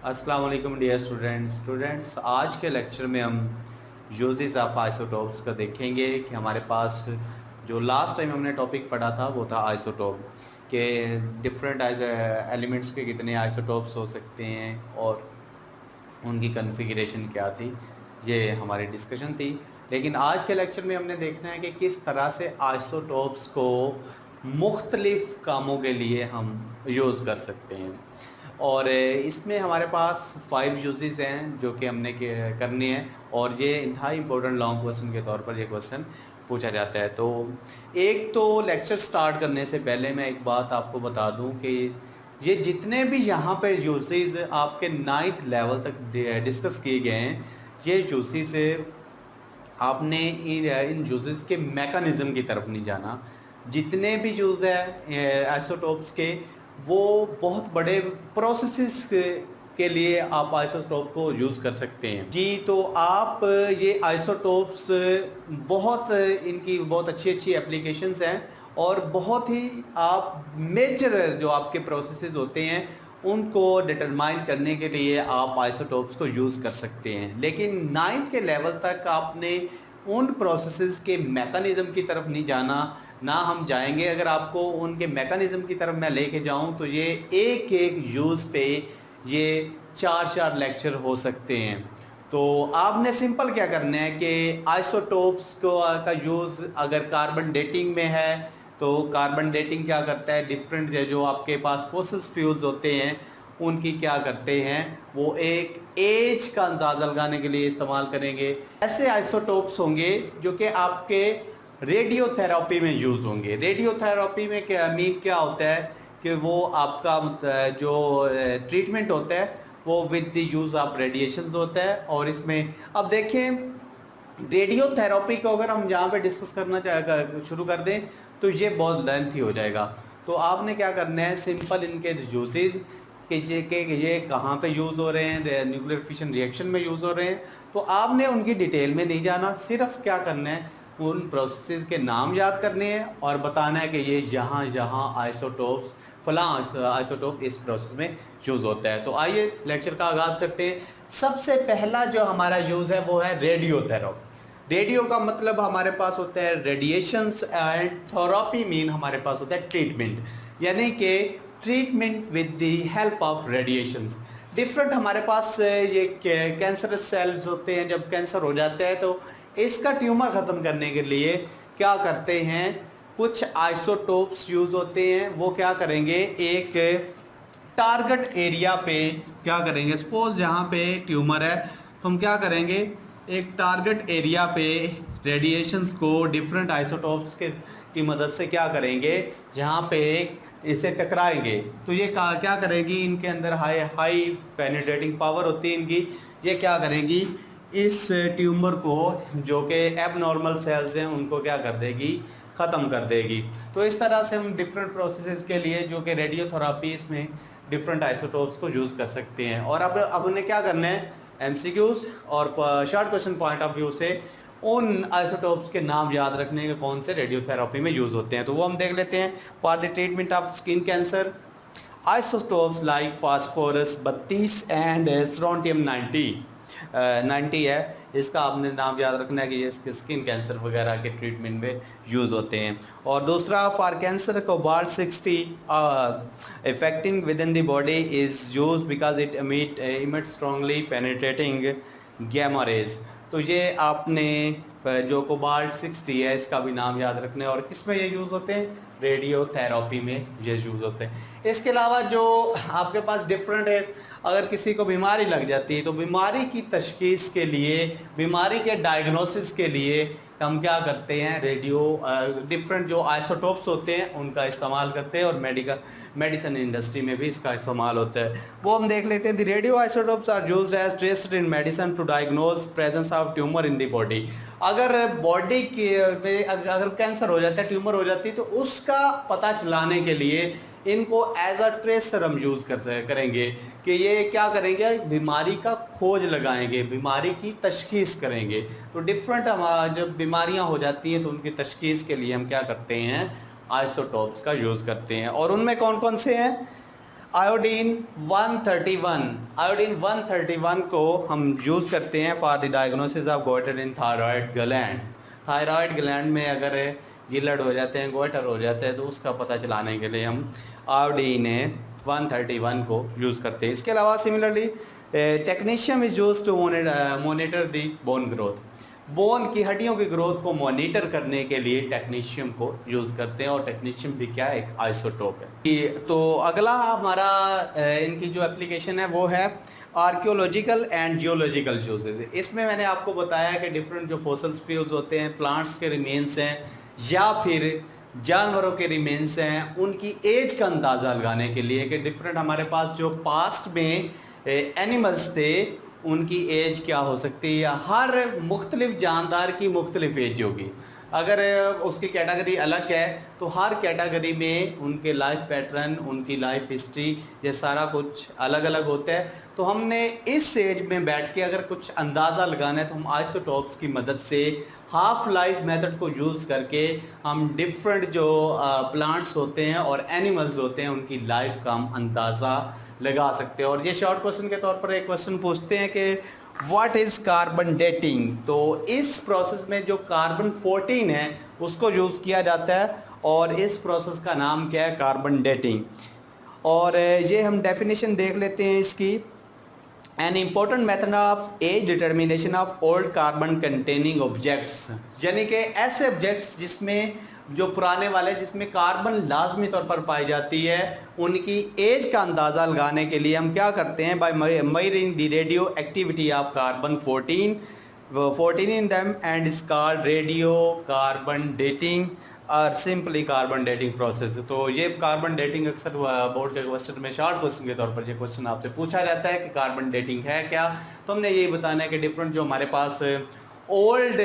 अस्सलाम वालेकुम dear students आज के लेक्चर में हम यूजेस ऑफ आइसोटोप्स का देखेंगे कि हमारे पास जो लास्ट टाइम हमने टॉपिक पढ़ा था वो था आइसोटोप के डिफरेंट एलिमेंट्स के कितने आइसोटोप्स हो सकते हैं और उनकी कन्फिग्रेशन क्या थी। ये हमारी डिस्कशन थी। लेकिन आज के लेक्चर में हमने देखना है कि किस तरह से आइसोटोप्स को मुख्तलिफ़ कामों के लिए हम यूज़ कर सकते हैं। और इसमें हमारे पास 5 यूजेस हैं जो कि हमने करने हैं और ये इंतहाई इंपॉर्टेंट लॉन्ग क्वेश्चन के तौर पर ये क्वेश्चन पूछा जाता है। तो एक तो लेक्चर स्टार्ट करने से पहले मैं एक बात आपको बता दूं कि ये जितने भी यहाँ पे यूजेस आपके 9th लेवल तक डिस्कस किए गए हैं, ये यूजेस आपने इन यूजेस के मैकेनिज़्म की तरफ नहीं जाना। जितने भी यूज़ है आइसोटोप्स के, वो बहुत बड़े प्रोसेसेस के लिए आप आइसोटोप को यूज़ कर सकते हैं जी। तो आप ये आइसोटोप्स बहुत इनकी बहुत अच्छी अच्छी एप्लीकेशंस हैं और बहुत ही आप मेजर जो आपके प्रोसेसेस होते हैं उनको डिटरमाइन करने के लिए आप आइसोटोप्स को यूज़ कर सकते हैं। लेकिन 9th के लेवल तक आपने उन प्रोसेसेस के मैकेनिज़्म की तरफ नहीं जाना, ना हम जाएंगे। अगर आपको उनके मैकेनिज़्म की तरफ मैं लेके जाऊं तो ये एक एक यूज़ पे ये 4 लेक्चर हो सकते हैं। तो आपने सिंपल क्या करना है कि आइसोटोप्स को का यूज़ अगर कार्बन डेटिंग में है तो कार्बन डेटिंग क्या करता है, डिफरेंट जो आपके पास फॉसिल्स फ्यूल्स होते हैं उनकी क्या करते हैं, वो एक एज का अंदाज़ा लगाने के लिए इस्तेमाल करेंगे। ऐसे आइसोटोप्स होंगे जो कि आपके रेडियोथेरेपी में यूज़ होंगे। रेडियोथेरेपी में क्या क्या होता है कि वो आपका जो ट्रीटमेंट होता है वो with the use of radiations होता है। और इसमें अब देखें, रेडियोथेरेपी को अगर हम जहाँ पे डिस्कस करना शुरू कर दें तो ये बहुत लेंथी हो जाएगा। तो आपने क्या करना है, सिंपल इनके यूजेस कि ये कहाँ पे यूज़ हो रहे हैं, न्यूक्लियर फिशन रिएक्शन में यूज़ हो रहे हैं, तो आपने उनकी डिटेल में नहीं जाना। सिर्फ क्या करना है, उन प्रोसेसेस के नाम याद करने हैं और बताना है कि ये यहाँ यहाँ आइसोटोप्स फलां आइसोटोप इस प्रोसेस में यूज़ होता है। तो आइए लेक्चर का आगाज़ करते हैं। सबसे पहला जो हमारा यूज़ है वो है रेडियोथेरेपी। रेडियो का मतलब हमारे पास होता है रेडिएशंस एंड थेरेपी मीन हमारे पास होता है ट्रीटमेंट, यानी कि treatment with the help of radiations. Different हमारे पास ये कैंसरस सेल्स होते हैं, जब कैंसर हो जाता है तो इसका ट्यूमर ख़त्म करने के लिए क्या करते हैं, कुछ आइसोटोप्स यूज़ होते हैं। वो क्या करेंगे, एक टारगेट एरिया पे क्या करेंगे, सपोज यहाँ पे ट्यूमर है तो हम क्या करेंगे, एक टारगेट एरिया पे रेडिएशंस को डिफरेंट आइसोटोप्स के की मदद से क्या करेंगे, जहाँ पे इसे टकराएंगे तो ये क्या करेगी, इनके अंदर हाई पेनिट्रेटिंग पावर होती है इनकी। ये क्या करेगी, इस ट्यूमर को जो कि एबनॉर्मल सेल्स हैं उनको क्या कर देगी, ख़त्म कर देगी। तो इस तरह से हम डिफरेंट प्रोसेसेस के लिए जो कि रेडियोथेरेपी, इसमें डिफरेंट आइसोटोप्स को यूज़ कर सकते हैं। और अब उन्हें क्या करना है, एमसीक्यूज और short question point of view से उन आइसोटोप्स के नाम याद रखने के कौन से रेडियोथेरेपी में यूज़ होते हैं। तो वो हम देख लेते हैं। For the treatment of skin cancer, isotopes like phosphorus 32 and strontium 90 है, इसका आपने नाम याद रखना है कि ये इसके स्किन कैंसर वगैरह के ट्रीटमेंट में यूज़ होते हैं। और दूसरा, for cancer cobalt 60 effecting within the body is use because it emit strongly penetrating gamma rays. तो ये आपने जो कोबाल्ट 60 है इसका भी नाम याद रखना है। और किस में ये यूज़ होते हैं, रेडियोथेरेपी में ये यूज़ होते हैं। इसके अलावा जो आपके पास डिफरेंट है, अगर किसी को बीमारी लग जाती है तो बीमारी की तशखीस के लिए, बीमारी के डायग्नोसिस के लिए हम क्या करते हैं, डिफरेंट जो आइसोटोप्स होते हैं उनका इस्तेमाल करते हैं। और मेडिसिन इंडस्ट्री में भी इसका इस्तेमाल होता है, वो हम देख लेते हैं। The radio isotopes are used as traced in medicine to diagnose presence of tumour in the body. अगर बॉडी के अगर कैंसर हो जाता है, ट्यूमर हो जाती है, तो उसका पता चलाने के लिए इनको एज अ ट्रेसर हम यूज़ करेंगे कि ये क्या करेंगे, बीमारी का खोज लगाएंगे, बीमारी की तशखीस करेंगे। तो डिफरेंट जब बीमारियां हो जाती हैं तो उनकी तशखीस के लिए हम क्या करते हैं, आइसोटोप्स का यूज़ करते हैं। और उनमें कौन कौन से हैं, आयोडीन 131, आयोडीन 131 को हम यूज़ करते हैं for the diagnosis of goitre in thyroid gland. Thyroid gland में अगर गिलड़ हो जाते हैं, गोइटर हो जाते हैं, तो उसका पता चलाने के लिए हम आयोडीन 131 को यूज़ करते हैं। इसके अलावा similarly technetium is use to monitor the bone growth. Bone की हड्डियों की ग्रोथ को मॉनिटर करने के लिए टेक्नीशियम को यूज़ करते हैं, और टेक्नीशियम भी क्या है, एक आइसोटोप है। तो अगला हमारा इनकी जो एप्लीकेशन है वो है आर्कियोलॉजिकल एंड जियोलॉजिकल यूजेज। इसमें मैंने आपको बताया कि डिफरेंट जो फॉसिल्स फ्यूल्स होते हैं, प्लांट्स के रिमेन्स हैं या फिर जानवरों के रिमेन्स हैं, उनकी एज का अंदाज़ा लगाने के लिए कि डिफरेंट हमारे पास जो पास्ट में एनिमल्स थे उनकी एज क्या हो सकती है। हर मुख्तलिफ जानदार की मुख्तलिफ एज होगी। अगर उसकी कैटेगरी अलग है तो हर कैटेगरी में उनके लाइफ पैटर्न, उनकी लाइफ हिस्ट्री, ये सारा कुछ अलग अलग होता है। तो हमने इस एज में बैठ के अगर कुछ अंदाज़ा लगाना है तो हम आइसोटोप्स की मदद से हाफ लाइफ मेथड को यूज़ करके हम डिफरेंट जो प्लांट्स होते हैं और एनिमल्स होते हैं उनकी लाइफ का हम अंदाज़ा लगा सकते हैं। और ये शॉर्ट क्वेश्चन के तौर पर एक क्वेश्चन पूछते हैं कि व्हाट इज़ कार्बन डेटिंग। तो इस प्रोसेस में जो कार्बन 14 है उसको यूज़ किया जाता है, और इस प्रोसेस का नाम क्या है, कार्बन डेटिंग। और ये हम डेफिनेशन देख लेते हैं इसकी। An important method of age determination of old carbon containing objects, यानी कि ऐसे ऑब्जेक्ट्स जिसमें जो पुराने वाले जिसमें कार्बन लाजमी तौर पर पाई जाती है, उनकी एज का अंदाज़ा लगाने के लिए हम क्या करते हैं, by measuring the radio activity of carbon 14 in them and is called radio carbon dating और सिंपली कार्बन डेटिंग प्रोसेस। तो ये कार्बन डेटिंग अक्सर बोर्ड के क्वेश्चन में शॉर्ट क्वेश्चन के तौर पर ये क्वेश्चन आपसे पूछा जाता है कि कार्बन डेटिंग है क्या। तो हमने यही बताना है कि डिफरेंट जो हमारे पास ओल्ड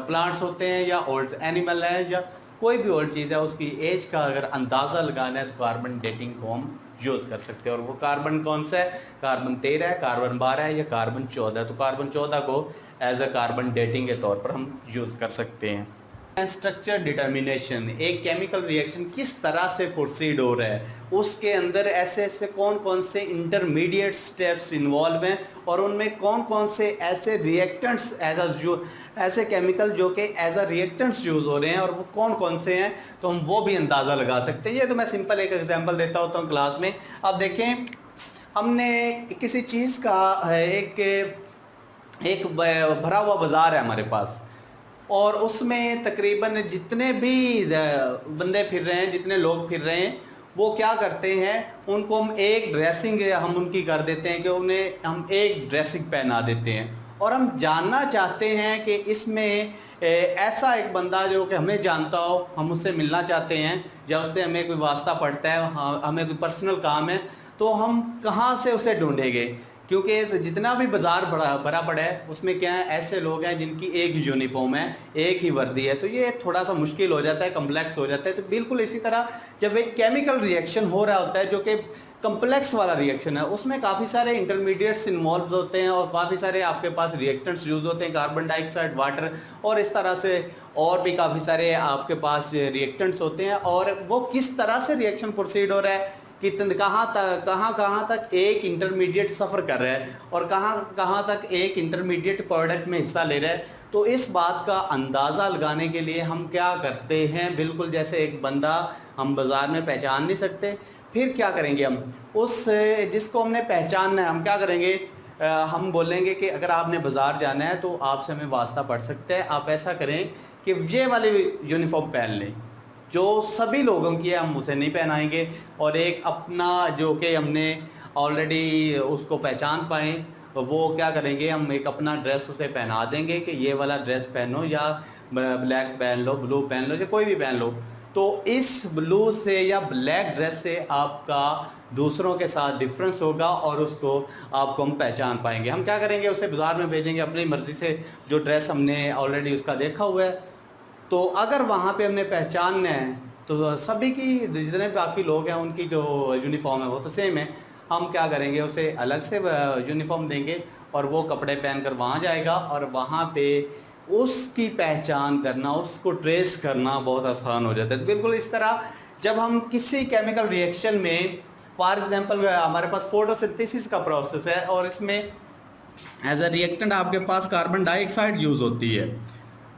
प्लांट्स होते हैं या ओल्ड एनिमल है या कोई भी ओल्ड चीज़ है, उसकी एज का अगर अंदाज़ा लगाना है तो कार्बन डेटिंग को हम यूज़ कर सकते हैं। और वो कार्बन कौन सा है, कार्बन 13 है, कार्बन 12 है या कार्बन 14 है। तो कार्बन 14 को एज अ कार्बन डेटिंग के तौर पर हम यूज़ कर सकते हैं। स्ट्रक्चर डिटर्मिनेशन, एक केमिकल रिएक्शन किस तरह से प्रोसीड हो रहा है, उसके अंदर ऐसे ऐसे कौन कौन से इंटरमीडिएट स्टेप्स इन्वॉल्व हैं, और उनमें कौन कौन से ऐसे रिएक्टेंट्स ऐसे केमिकल जो कि एज अ रिएक्टेंट्स यूज़ हो रहे हैं, और वो कौन कौन से हैं, तो हम वो भी अंदाज़ा लगा सकते हैं। ये तो मैं सिंपल एक एग्जांपल देता होता हूँ क्लास में। अब देखें, हमने किसी चीज़ का एक भरा हुआ बाज़ार है हमारे पास, और उसमें तकरीबन जितने भी बंदे फिर रहे हैं, जितने लोग फिर रहे हैं, वो क्या करते हैं, उनको हम एक ड्रेसिंग हम उनकी कर देते हैं कि उन्हें हम एक ड्रेसिंग पहना देते हैं, और हम जानना चाहते हैं कि इसमें ऐसा एक बंदा जो कि हमें जानता हो, हम उससे मिलना चाहते हैं या उससे हमें कोई वास्ता पड़ता है, हमें कोई पर्सनल काम है, तो हम कहाँ से उसे ढूंढेंगे, क्योंकि जितना भी बाज़ार भरा पड़ा है उसमें क्या है, ऐसे लोग हैं जिनकी एक ही यूनिफॉर्म है, एक ही वर्दी है, तो ये थोड़ा सा मुश्किल हो जाता है, कम्प्लेक्स हो जाता है। तो बिल्कुल इसी तरह जब एक केमिकल रिएक्शन हो रहा होता है जो कि कम्प्लेक्स वाला रिएक्शन है, उसमें काफ़ी सारे इंटरमीडिएट्स इन्वॉल्व होते हैं और काफ़ी सारे आपके पास रिएक्टेंट्स यूज़ होते हैं, कार्बन डाइऑक्साइड, वाटर और इस तरह से और भी काफ़ी सारे आपके पास रिएक्टेंट्स होते हैं। और वो किस तरह से रिएक्शन प्रोसीड हो रहा है, कितने कहाँ तक एक इंटरमीडिएट सफ़र कर रहा है और कहाँ तक एक इंटरमीडिएट प्रोडक्ट में हिस्सा ले रहा है, तो इस बात का अंदाज़ा लगाने के लिए हम क्या करते हैं, बिल्कुल जैसे एक बंदा हम बाज़ार में पहचान नहीं सकते, फिर क्या करेंगे, हम उस जिसको हमने पहचानना है हम क्या करेंगे, हम बोलेंगे कि अगर आपने बाज़ार जाना है तो आपसे हमें वास्ता पड़ सकता है, आप ऐसा करें कि ये वाली यूनिफॉर्म पहन लें जो सभी लोगों की है, हम उसे नहीं पहनाएंगे, और एक अपना जो कि हमने ऑलरेडी उसको पहचान पाए वो क्या करेंगे, हम एक अपना ड्रेस उसे पहना देंगे कि ये वाला ड्रेस पहनो या ब्लैक पहन लो, ब्लू पहन लो या कोई भी पहन लो। तो इस ब्लू से या ब्लैक ड्रेस से आपका दूसरों के साथ डिफरेंस होगा और उसको आपको हम पहचान पाएंगे। हम क्या करेंगे, उसे बाज़ार में भेजेंगे अपनी मर्ज़ी से, जो ड्रेस हमने ऑलरेडी उसका देखा हुआ है। तो अगर वहाँ पे हमने पहचानना है तो सभी की जितने बाकी लोग हैं उनकी जो यूनिफॉर्म है वो तो सेम है, हम क्या करेंगे, उसे अलग से यूनिफॉर्म देंगे और वो कपड़े पहनकर वहाँ जाएगा, और वहाँ पे उसकी पहचान करना, उसको ट्रेस करना बहुत आसान हो जाता है। तो बिल्कुल इस तरह जब हम किसी केमिकल रिएक्शन में फॉर एग्जांपल हमारे पास फोटोसिंथेसिस का प्रोसेस है और इसमें एज अ रिएक्टेंट आपके पास कार्बन डाइऑक्साइड यूज़ होती है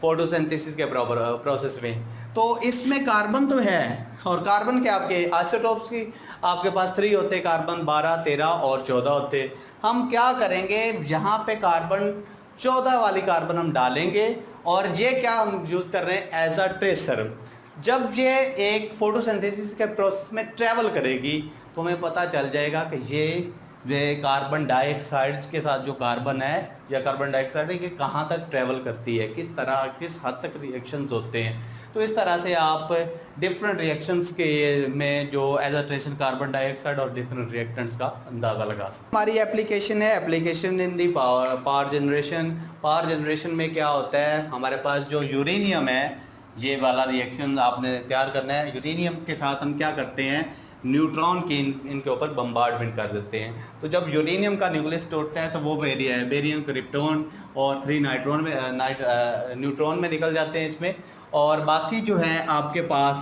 फोटोसिंथेसिस के प्रोसेस में। तो इसमें कार्बन तो है, और कार्बन के आपके आइसोटोप्स की आपके पास 3 होते, कार्बन 12, 13 और 14 होते। हम क्या करेंगे, यहाँ पे कार्बन 14 वाली कार्बन हम डालेंगे, और ये क्या हम यूज़ कर रहे हैं एज अ ट्रेसर। जब ये एक फोटोसिंथेसिस के प्रोसेस में ट्रैवल करेगी तो हमें पता चल जाएगा कि ये कार्बन डाइऑक्साइड के साथ जो कार्बन है या कार्बन डाइऑक्साइड है, कि कहाँ तक ट्रैवल करती है, किस तरह किस हद तक रिएक्शंस होते हैं। तो इस तरह से आप डिफरेंट रिएक्शंस के में जो एज अ ट्रेशन कार्बन डाइऑक्साइड और डिफरेंट रिएक्टेंट्स का अंदाज़ा लगा सकते हैं। हमारी एप्लीकेशन है, application in the power generation. Power generation में क्या होता है, हमारे पास जो यूरेनियम है, ये वाला रिएक्शन आपने तैयार करना है। यूरेनियम के साथ हम क्या करते हैं, न्यूट्रॉन की इनके ऊपर बम्बार्डमेंट कर देते हैं। तो जब यूरेनियम का न्यूक्लियस टूटता है तो वो बेरियम, क्रिप्टॉन और 3 न्यूट्रॉन में निकल जाते हैं इसमें। और बाकी जो है आपके पास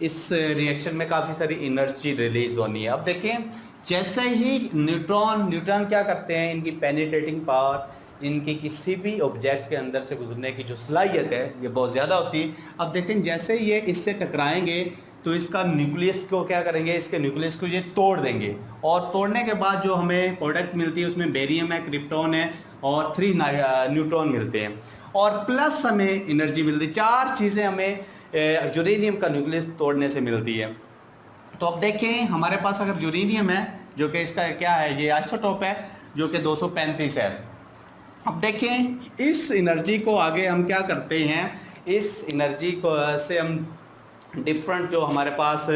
इस रिएक्शन में काफ़ी सारी एनर्जी रिलीज होनी है। अब देखें, जैसे ही न्यूट्रॉन क्या करते हैं, इनकी पेनिट्रेटिंग पावर, इनकी किसी भी ऑब्जेक्ट के अंदर से गुजरने की जो सलाहियत है ये बहुत ज़्यादा होती है। अब देखें, जैसे ये इससे टकराएंगे तो इसका न्यूक्लियस को क्या करेंगे, इसके न्यूक्लियस को ये तोड़ देंगे, और तोड़ने के बाद जो हमें प्रोडक्ट मिलती है उसमें बेरियम है, क्रिप्टॉन है और 3 न्यूट्रॉन मिलते हैं, और प्लस हमें एनर्जी मिलती है। 4 चीज़ें हमें यूरेनियम का न्यूक्लियस तोड़ने से मिलती है। तो अब देखें, हमारे पास अगर यूरेनियम है जो कि इसका क्या है, ये आइसोटोप है जो कि 235 है। अब देखें, इस एनर्जी को आगे हम क्या करते हैं, इस एनर्जी को से हम डिफरेंट जो हमारे पास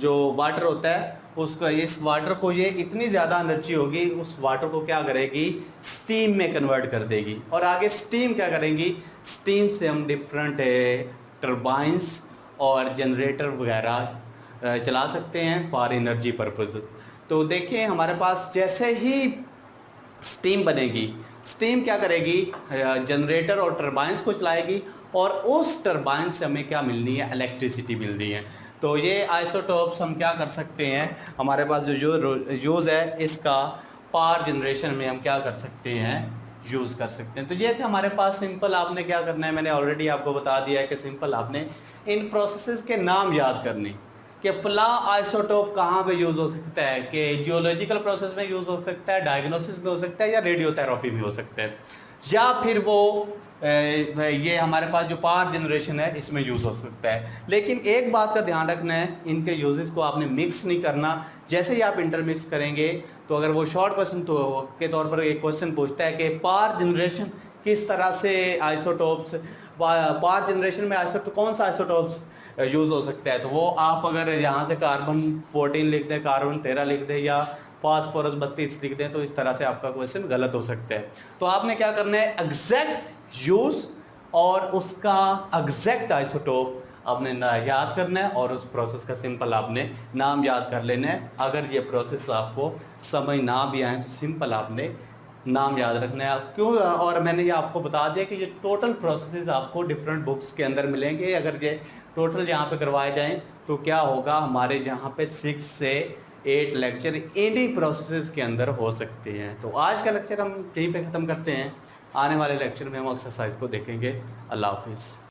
जो वाटर होता है उसको, इस वाटर को, ये इतनी ज़्यादा एनर्जी होगी, उस वाटर को क्या करेगी, स्टीम में कन्वर्ट कर देगी। और आगे स्टीम क्या करेंगी, स्टीम से हम डिफरेंट टर्बाइंस और जनरेटर वगैरह चला सकते हैं फॉर एनर्जी पर्पज़। तो देखिए, हमारे पास जैसे ही स्टीम बनेगी, स्टीम क्या करेगी, जनरेटर और टर्बाइंस को चलाएगी, और उस टर्बाइन से हमें क्या मिलनी है, इलेक्ट्रिसिटी मिलनी है। तो ये आइसोटोप्स हम क्या कर सकते हैं, हमारे पास जो यूज़ है इसका पावर जनरेशन में हम क्या कर सकते हैं, यूज़ कर सकते हैं। तो ये थे हमारे पास सिंपल। आपने क्या करना है, मैंने ऑलरेडी आपको बता दिया है कि सिंपल आपने इन प्रोसेसेस के नाम याद करने, कि फला आइसोटोप कहाँ पे यूज़ हो सकता है, कि जियोलॉजिकल प्रोसेस में यूज़ हो सकता है, डायग्नोसिस में हो सकता है, या रेडियोथेरेपी में हो सकता है, या फिर वो ये हमारे पास जो पावर जनरेशन है इसमें यूज़ हो सकता है। लेकिन एक बात का ध्यान रखना है, इनके यूजेस को आपने मिक्स नहीं करना। जैसे ही आप इंटरमिक्स करेंगे तो अगर वो शॉर्ट क्वेश्चन तो के तौर पर एक क्वेश्चन पूछता है कि पावर जनरेशन किस तरह से आइसोटोप्स, पावर जनरेशन में आइसोटोप कौन सा आइसोटोप्स यूज़ हो सकता है, तो वो आप अगर यहाँ से कार्बन 14 लिख दें, कार्बन 13 लिख दें, या फास्फोरस 32 लिख दें, तो इस तरह से आपका क्वेश्चन गलत हो सकता है। तो आपने क्या करना है, एग्जैक्ट यूज़ और उसका एग्जैक्ट आइसोटोप आपने याद करना है, और उस प्रोसेस का सिंपल आपने नाम याद कर लेना है। अगर ये प्रोसेस आपको समझ ना भी आए तो सिंपल आपने नाम याद रखना है। क्यों, और मैंने ये आपको बता दिया कि ये टोटल प्रोसेसेस आपको डिफरेंट बुक्स के अंदर मिलेंगे। अगर ये टोटल यहाँ पे करवाए जाएं तो क्या होगा, हमारे यहाँ पे 6 से 8 लेक्चर इन्हीं प्रोसेसेस के अंदर हो सकते हैं। तो आज का लेक्चर हम यहीं पे ख़त्म करते हैं। आने वाले लेक्चर में हम एक्सरसाइज को देखेंगे। अल्लाह हाफिज़।